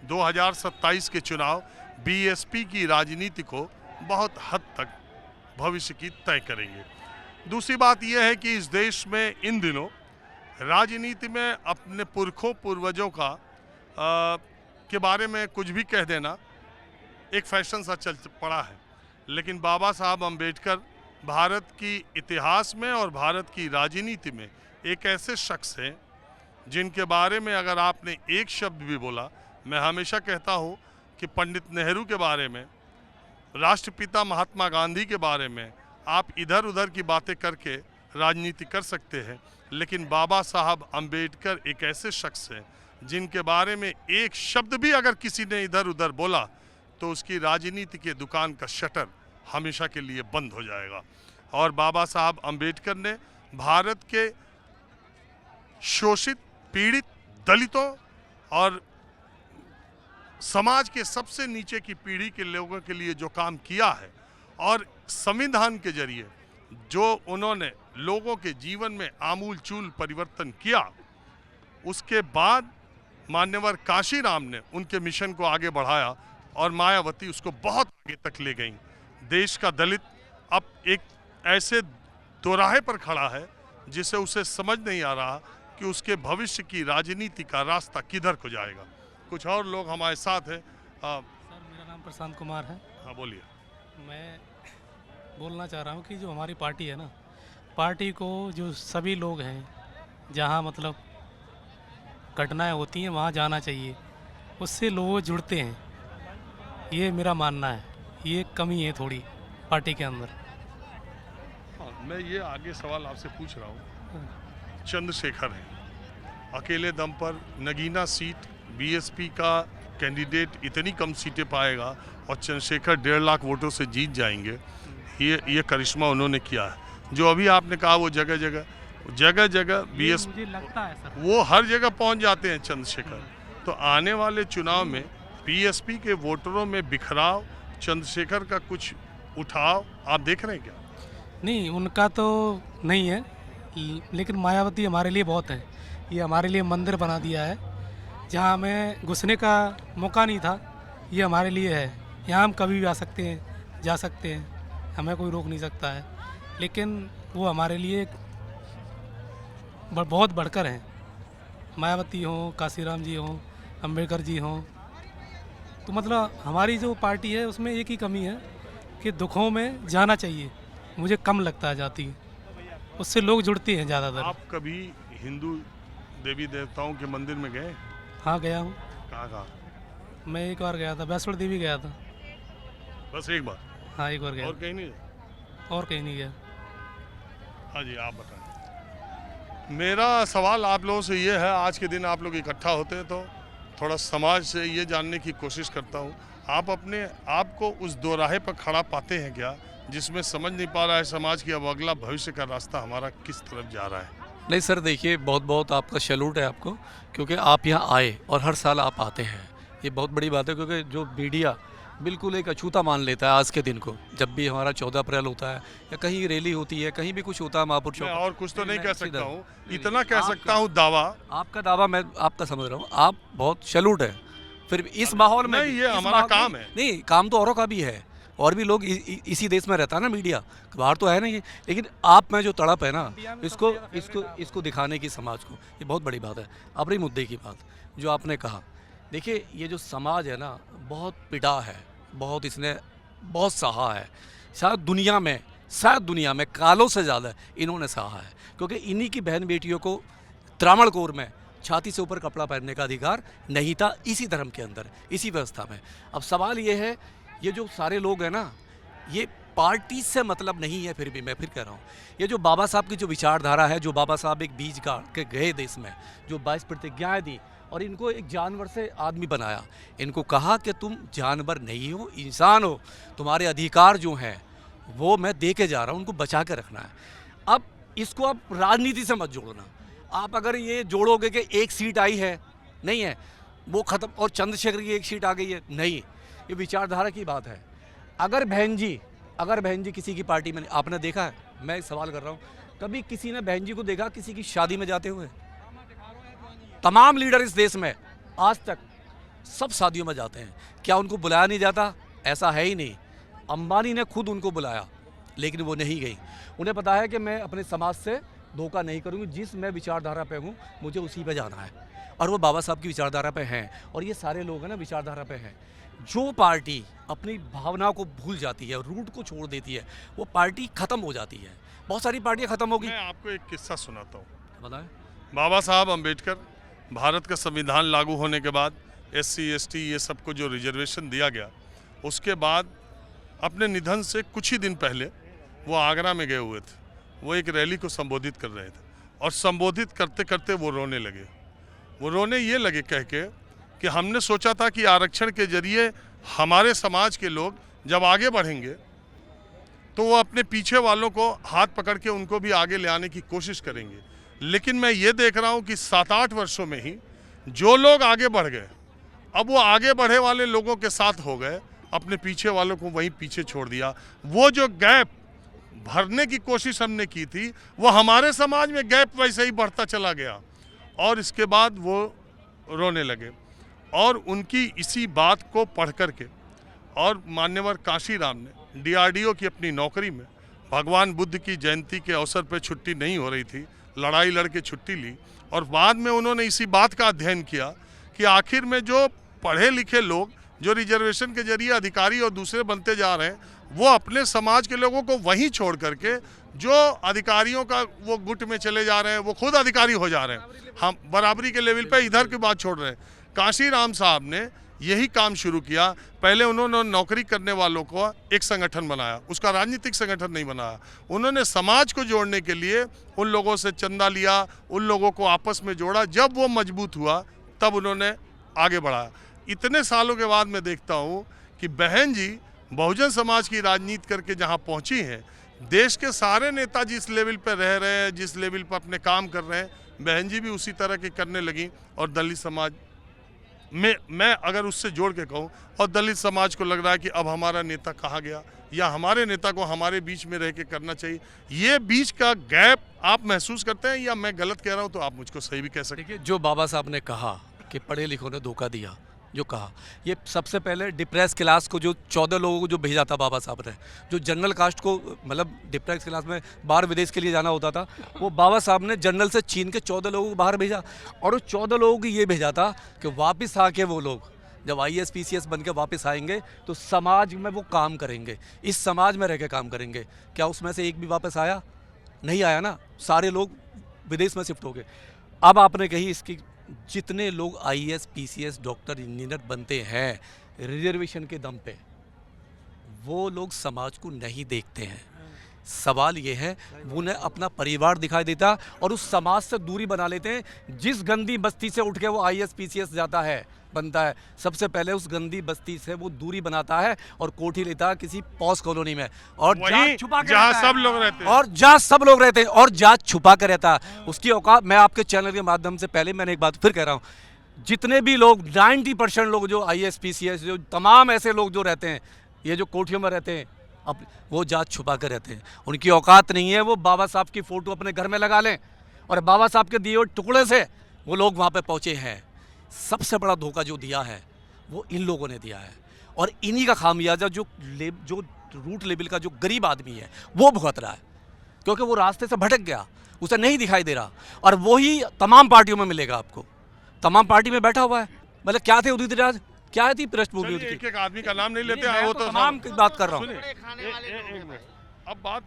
2027 के चुनाव बीएसपी की राजनीति को बहुत हद तक भविष्य की तय करेंगे। दूसरी बात यह है कि इस देश में इन दिनों राजनीति में अपने पुरखों पूर्वजों का के बारे में कुछ भी कह देना एक फैशन सा चल पड़ा है, लेकिन बाबा साहब अम्बेडकर भारत की इतिहास में और भारत की राजनीति में एक ऐसे शख्स हैं जिनके बारे में अगर आपने एक शब्द भी बोला, मैं हमेशा कहता हूँ कि पंडित नेहरू के बारे में, राष्ट्रपिता महात्मा गांधी के बारे में आप इधर उधर की बातें करके राजनीति कर सकते हैं, लेकिन बाबा साहब अम्बेडकर एक ऐसे शख्स हैं जिनके बारे में एक शब्द भी अगर किसी ने इधर उधर बोला तो उसकी राजनीति के दुकान का शटर हमेशा के लिए बंद हो जाएगा। और बाबा साहब अम्बेडकर ने भारत के शोषित, पीड़ित, दलितों और समाज के सबसे नीचे की पीढ़ी के लोगों के लिए जो काम किया है और संविधान के जरिए जो उन्होंने लोगों के जीवन में आमूल चूल परिवर्तन किया, उसके बाद मान्यवर काशीराम ने उनके मिशन को आगे बढ़ाया और मायावती उसको बहुत आगे तक ले गई। देश का दलित अब एक ऐसे दोराहे पर खड़ा है जिसे उसे समझ नहीं आ रहा कि उसके भविष्य की राजनीति का रास्ता किधर को जाएगा। कुछ और लोग हमारे साथ हैं। सर, मेरा नाम प्रशांत कुमार है। हाँ, बोलिए। मैं बोलना चाह रहा हूँ कि जो हमारी पार्टी है ना, पार्टी को जो सभी लोग हैं, जहाँ मतलब घटनाएं होती हैं वहाँ जाना चाहिए, उससे लोग जुड़ते हैं। ये मेरा मानना है, ये कमी है थोड़ी पार्टी के अंदर। हाँ, मैं ये आगे सवाल आपसे पूछ रहा हूँ। चंद्रशेखर है, अकेले दम पर नगीना सीट बीएसपी का कैंडिडेट इतनी कम सीटें पाएगा और चंद्रशेखर 1.5 लाख वोटों से जीत जाएंगे। ये करिश्मा उन्होंने किया है। जो अभी आपने कहा वो जगह जगह बीएसपी, मुझे लगता है सर, वो हर जगह पहुंच जाते हैं चंद्रशेखर। तो आने वाले चुनाव में बीएसपी के वोटरों में बिखराव, चंद्रशेखर का कुछ उठाव आप देख रहे हैं क्या? नहीं, उनका तो नहीं है, लेकिन मायावती हमारे लिए बहुत है। ये हमारे लिए मंदिर बना दिया है, जहाँ हमें घुसने का मौका नहीं था, ये हमारे लिए है। यहाँ हम कभी भी आ सकते हैं, जा सकते हैं, हमें कोई रोक नहीं सकता है। लेकिन वो हमारे लिए बहुत बढ़कर हैं। मायावती हों, काशीराम जी हों, अम्बेडकर जी हों, तो मतलब हमारी जो पार्टी है उसमें एक ही कमी है कि दुखों में जाना चाहिए। मुझे कम लगता है जाती, उससे लोग जुड़ते हैं ज़्यादातर। आप कभी हिंदू देवी देवताओं के मंदिर में गए? हाँ, गया हूँ। कहाँ? मैं एक बार गया था, वैष्णो देवी गया था। बस एक बार? हाँ, एक बार गया। और कहीं नहीं? और कहीं नहीं गया। हाँ जी, आप बताएं। मेरा सवाल आप लोगों से ये है, आज के दिन आप लोग इकट्ठा होते हैं तो थोड़ा समाज से ये जानने की कोशिश करता हूँ, आप अपने आप को उस दोराहे पर खड़ा पाते हैं क्या जिसमें समझ नहीं पा रहा है समाज की अब अगला भविष्य का रास्ता हमारा किस तरफ जा रहा है? नहीं सर, देखिए, बहुत बहुत आपका सैल्यूट है आपको, क्योंकि आप यहाँ आए और हर साल आप आते हैं। ये बहुत बड़ी बात है, क्योंकि जो मीडिया बिल्कुल एक अछूता मान लेता है आज के दिन को। जब भी हमारा 14 अप्रैल होता है या कहीं रैली होती है, कहीं भी कुछ होता है महापुर चौक, और कुछ तो नहीं कह सकता हूँ, इतना कह सकता हूँ दावा। आपका दावा मैं आपका समझ रहा हूँ, आप बहुत सैल्यूट है। फिर इस माहौल में नहीं, ये हमारा काम है। नहीं, काम तो औरों का भी है, और भी लोग इसी देश में रहता है ना, मीडिया बाहर तो है नहीं, लेकिन आप में जो तड़प है ना, इसको दिखाने की समाज को, ये बहुत बड़ी बात है। अपने मुद्दे की बात जो आपने कहा, देखिए, ये जो समाज है ना, बहुत पिटा है, बहुत इसने बहुत सहा है। शायद दुनिया में कालों से ज़्यादा इन्होंने सहा है, क्योंकि इन्हीं की बहन बेटियों को त्रावणकोर में छाती से ऊपर कपड़ा पहनने का अधिकार नहीं था, इसी धर्म के अंदर, इसी व्यवस्था में। अब सवाल ये है, ये जो सारे लोग हैं ना, ये पार्टी से मतलब नहीं है। फिर भी मैं फिर कह रहा हूँ, ये जो बाबा साहब की जो विचारधारा है, जो बाबा साहब एक बीज गाड़ के गए देश में, जो 22 प्रतिज्ञाएँ दी और इनको एक जानवर से आदमी बनाया, इनको कहा कि तुम जानवर नहीं हो, इंसान हो, तुम्हारे अधिकार जो हैं वो मैं दे के जा रहा हूँ, उनको बचा के रखना है। अब इसको आप राजनीति से मत जोड़ना। आप अगर ये जोड़ोगे कि एक सीट आई है, नहीं है वो ख़त्म, और चंद्रशेखर की एक सीट आ गई है, नहीं, ये विचारधारा की बात है। अगर बहन जी किसी की पार्टी में, आपने देखा है, मैं सवाल कर रहा हूँ, कभी किसी ने बहन जी को देखा किसी की शादी में जाते हुए? तमाम लीडर इस देश में आज तक सब शादियों में जाते हैं। क्या उनको बुलाया नहीं जाता? ऐसा है ही नहीं। अंबानी ने खुद उनको बुलाया, लेकिन वो नहीं गई। उन्हें पता है कि मैं अपने समाज से धोखा नहीं करूँगी, जिस मैं विचारधारा पे हूँ मुझे उसी पे जाना है। और वो बाबा साहब की विचारधारा पे हैं, और ये सारे लोग हैं ना विचारधारा पे हैं। जो पार्टी अपनी भावनाओं को भूल जाती है, रूट को छोड़ देती है, वो पार्टी ख़त्म हो जाती है। बहुत सारी पार्टियाँ ख़त्म होगी। मैं आपको एक किस्सा सुनाता हूँ। बताएं। बाबा साहब अम्बेडकर, भारत का संविधान लागू होने के बाद SC ST ये सबको जो रिजर्वेशन दिया गया, उसके बाद अपने निधन से कुछ ही दिन पहले वो आगरा में गए हुए थे। वो एक रैली को संबोधित कर रहे थे, और संबोधित करते करते वो रोने लगे। वो रोने ये लगे कह के कि हमने सोचा था कि आरक्षण के जरिए हमारे समाज के लोग जब आगे बढ़ेंगे तो वो अपने पीछे वालों को हाथ पकड़ के उनको भी आगे ले आने की कोशिश करेंगे, लेकिन मैं ये देख रहा हूँ कि 7-8 वर्षों में ही जो लोग आगे बढ़ गए, अब वो आगे बढ़े वाले लोगों के साथ हो गए, अपने पीछे वालों को वहीं पीछे छोड़ दिया। वो जो गैप भरने की कोशिश हमने की थी, वो हमारे समाज में गैप वैसे ही बढ़ता चला गया। और इसके बाद वो रोने लगे, और उनकी इसी बात को पढ़ करके और मान्यवर काशीराम ने DRDO की अपनी नौकरी में भगवान बुद्ध की जयंती के अवसर पर छुट्टी नहीं हो रही थी, लड़ाई लड़ के छुट्टी ली, और बाद में उन्होंने इसी बात का अध्ययन किया कि आखिर में जो पढ़े लिखे लोग जो रिजर्वेशन के जरिए अधिकारी और दूसरे बनते जा रहे हैं, वो अपने समाज के लोगों को वहीं छोड़ करके जो अधिकारियों का वो गुट में चले जा रहे हैं, वो खुद अधिकारी हो जा रहे हैं। हम बराबरी के लेवल पे इधर की बात छोड़ रहे हैं। काशीराम साहब ने यही काम शुरू किया। पहले उन्होंने नौकरी करने वालों को एक संगठन बनाया, उसका राजनीतिक संगठन नहीं बनाया। उन्होंने समाज को जोड़ने के लिए उन लोगों से चंदा लिया, उन लोगों को आपस में जोड़ा। जब वो मजबूत हुआ तब उन्होंने आगे बढ़ाया। इतने सालों के बाद मैं देखता हूँ कि बहन जी बहुजन समाज की राजनीति करके जहाँ पहुँची हैं, देश के सारे नेता जिस लेवल पर रह रहे हैं, जिस लेवल पर अपने काम कर रहे हैं, बहन जी भी उसी तरह के करने लगी। और दलित समाज में मैं अगर उससे जोड़ के कहूँ, और दलित समाज को लग रहा है कि अब हमारा नेता कहाँ गया, या हमारे नेता को हमारे बीच में रह के करना चाहिए। ये बीच का गैप आप महसूस करते हैं, या मैं गलत कह रहा हूँ तो आप मुझको सही भी कह सकते हैं। देखिए, जो बाबा साहब ने कहा कि पढ़े लिखों ने धोखा दिया, जो कहा, ये सबसे पहले डिप्रेस क्लास को जो 14 लोगों को जो भेजा था बाबा साहब ने, जो जनरल कास्ट को मतलब डिप्रेस क्लास में बाहर विदेश के लिए जाना होता था, वो बाबा साहब ने जनरल से छीन के 14 लोगों को बाहर भेजा। और उस 14 लोगों को ये भेजा था कि वापस आके वो लोग जब IAS PCS बन के वापस आएंगे तो समाज में वो काम करेंगे, इस समाज में रह के काम करेंगे। क्या उसमें से एक भी वापस आया? नहीं आया ना, सारे लोग विदेश में शिफ्ट हो गए। अब आपने कही इसकी जितने लोग IAS PCS डॉक्टर इंजीनियर बनते हैं रिजर्वेशन के दम पे, वो लोग समाज को नहीं देखते हैं। सवाल ये है, उन्हें अपना परिवार दिखाई देता और उस समाज से दूरी बना लेते हैं। जिस गंदी बस्ती से उठ के वो IAS PCS जाता है, बनता है, सबसे पहले उस गंदी बस्ती से वो दूरी बनाता है और कोठी लेता है किसी पॉस कॉलोनी में, और जात छुपा कर जहाँ सब लोग रहते हैं, और जहाँ सब लोग रहते हैं, और जात छुपा कर रहता है। उसकी औकात, मैं आपके चैनल के माध्यम से पहले मैंने एक बात फिर कह रहा हूँ, जितने भी लोग 90% लोग जो IAS PCS जो तमाम ऐसे लोग जो रहते हैं, ये जो कोठियों में रहते हैं, अब वो जात छुपा कर रहते हैं। उनकी औकात नहीं है वो बाबा साहब की फ़ोटो अपने घर में लगा लें, और बाबा साहब के दिए हुए टुकड़े से वो लोग वहाँ पे पहुँचे हैं। सबसे बड़ा धोखा जो दिया है वो इन लोगों ने दिया है, और इन्हीं का खामियाजा जो रूट लेवल का जो गरीब आदमी है वो भुगत रहा है, क्योंकि वो रास्ते से भटक गया, उसे नहीं दिखाई दे रहा। और वही तमाम पार्टियों में मिलेगा आपको, तमाम पार्टी में बैठा हुआ है। मतलब क्या थे उदित राज, क्या थी पृष्ठभूमि उसकी? एक एक आदमी का नाम नहीं लेते हैं, वो तो तमाम की बात कर रहा हूँ। अब बात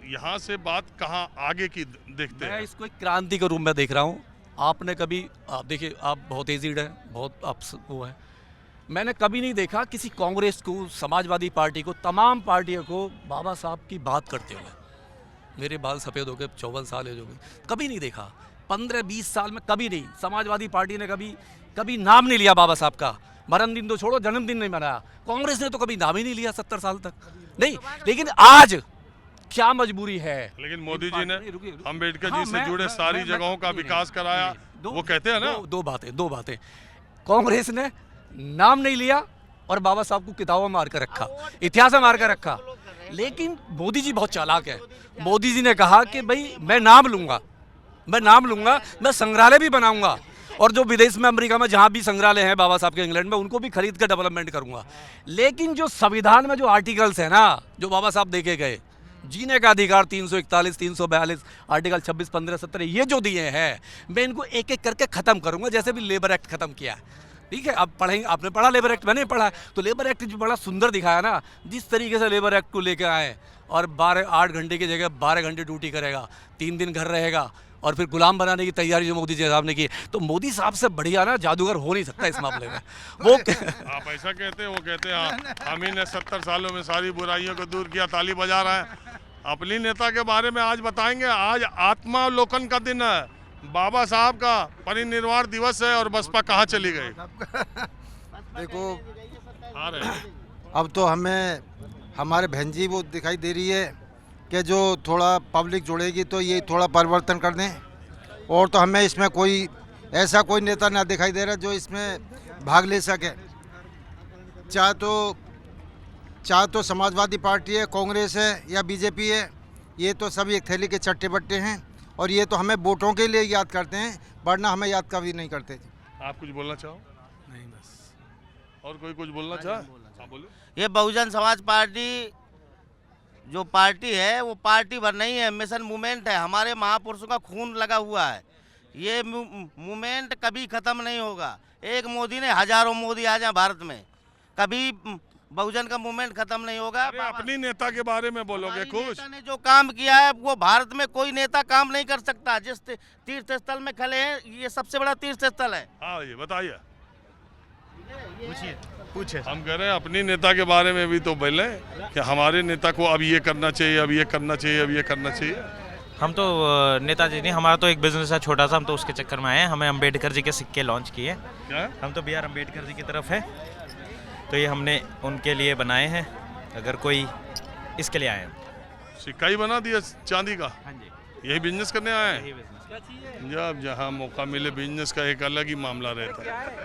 यहाँ से बात कहाँ आगे की देखते हैं। मैं इसको एक क्रांति के रूप में देख रहा हूँ। आपने कभी, आप देखिए, आप बहुत एजिड हैं, बहुत आप वो है, मैंने कभी नहीं देखा किसी कांग्रेस को, समाजवादी पार्टी को, तमाम पार्टियों को बाबा साहब की बात करते हुए। मेरे बाल सफ़ेद हो गए, 54 साल एज हो गई, कभी नहीं देखा। 15-20 साल में कभी नहीं, समाजवादी पार्टी ने कभी नाम नहीं लिया बाबा साहब का। मरण दिन तो छोड़ो, जन्मदिन नहीं मनाया। कांग्रेस ने तो कभी नाम ही नहीं लिया 70 साल तक नहीं। लेकिन आज क्या मजबूरी है? लेकिन मोदी जी ने अम्बेडकर जी से जुड़े सारी जगहों का विकास कराया। वो कहते हैं ना, दो बातें। कांग्रेस ने नाम नहीं लिया और बाबा साहब को किताबों में मार कर रखा, इतिहास में मार कर रखा। लेकिन मोदी जी बहुत चालाक है। मोदी जी ने कहा कि भाई मैं नाम लूंगा, मैं संग्रहालय भी बनाऊंगा, और जो विदेश में अमेरिका में जहाँ भी संग्रहालय हैं बाबा साहब के इंग्लैंड में, उनको भी खरीद कर डेवलपमेंट करूँगा। लेकिन जो संविधान में जो आर्टिकल्स हैं ना, जो बाबा साहब देके गए, जीने का अधिकार 341, 342, आर्टिकल 26, 15, 17 ये जो दिए हैं, मैं इनको एक एक करके ख़त्म करूँगा, जैसे भी लेबर एक्ट ख़त्म किया है। ठीक है, अब पढ़ेंगे, आपने पढ़ा लेबर एक्ट, मैंने पढ़ा, तो लेबर एक्ट जो बड़ा सुंदर दिखाया ना, जिस तरीके से लेबर एक्ट को लेकर आए, और 8 घंटे की जगह 12 घंटे ड्यूटी करेगा, 3 दिन घर रहेगा, और फिर गुलाम बनाने की तैयारी जो मोदी जी साहब ने की, तो मोदी साहब से बढ़िया ना जादूगर हो नहीं सकता इस मामले में। वो आप ऐसा कहते हैं, वो कहते हैं हम ही ने 70 सालों में सारी बुराइयों को दूर किया, ताली बजा रहा है। अपनी नेता के बारे में आज बताएंगे। आज आत्मावलोकन का दिन है, बाबा साहब का परिनिर्वाण दिवस है, और बसपा कहाँ चली गई? देखो आ रहे हैं। अब तो हमें हमारे बहन जी वो दिखाई दे रही है कि जो थोड़ा पब्लिक जुड़ेगी तो ये थोड़ा परिवर्तन कर दें, और तो हमें इसमें कोई ऐसा कोई नेता ना दिखाई दे रहा जो इसमें भाग ले सके। चाहे तो समाजवादी पार्टी है, कांग्रेस है या बीजेपी है, ये तो सभी एक थैली के चट्टे बट्टे हैं, और ये तो हमें वोटों के लिए याद करते हैं, वरना हमें याद कभी नहीं करते। आप कुछ बोलना चाहो? नहीं, बस और कोई कुछ बोलना चाहे? हाँ, बोलो। ये बहुजन समाज पार्टी जो पार्टी है वो पार्टी भर नहीं है, मिशन मूवमेंट है। हमारे महापुरुषों का खून लगा हुआ है। ये मूवमेंट कभी खत्म नहीं होगा। एक मोदी ने हजारों मोदी आ जाए भारत में, कभी बहुजन का मूवमेंट खत्म नहीं होगा। अरे अपनी नेता के बारे में बोलोगे कुछ? नेता ने जो काम किया है वो भारत में कोई नेता काम नहीं कर सकता। जिस तीर्थ स्थल में खड़े हैं, ये सबसे बड़ा तीर्थ स्थल है। हाँ, ये बताइए, पूछे। हम कह रहे हैं अपनी नेता के बारे में भी तो बोले कि हमारे नेता को अब ये करना चाहिए, अब ये करना चाहिए, अब ये करना चाहिए। हम तो नेताजी नहीं, हमारा तो एक बिजनेस है छोटा सा, हम तो उसके चक्कर में आए हैं। हमें अम्बेडकर जी के सिक्के लॉन्च किए। क्या? हम तो BR अम्बेडकर जी की तरफ है, तो ये हमने उनके लिए बनाए हैं। अगर कोई इसके लिए आए हैं। सिक्का ही बना दिया चांदी का? हाँ जी, यही बिजनेस करने आए हैं? यही बिजनेस। जब जहाँ मौका मिले बिजनेस का एक अलग ही मामला रहता है।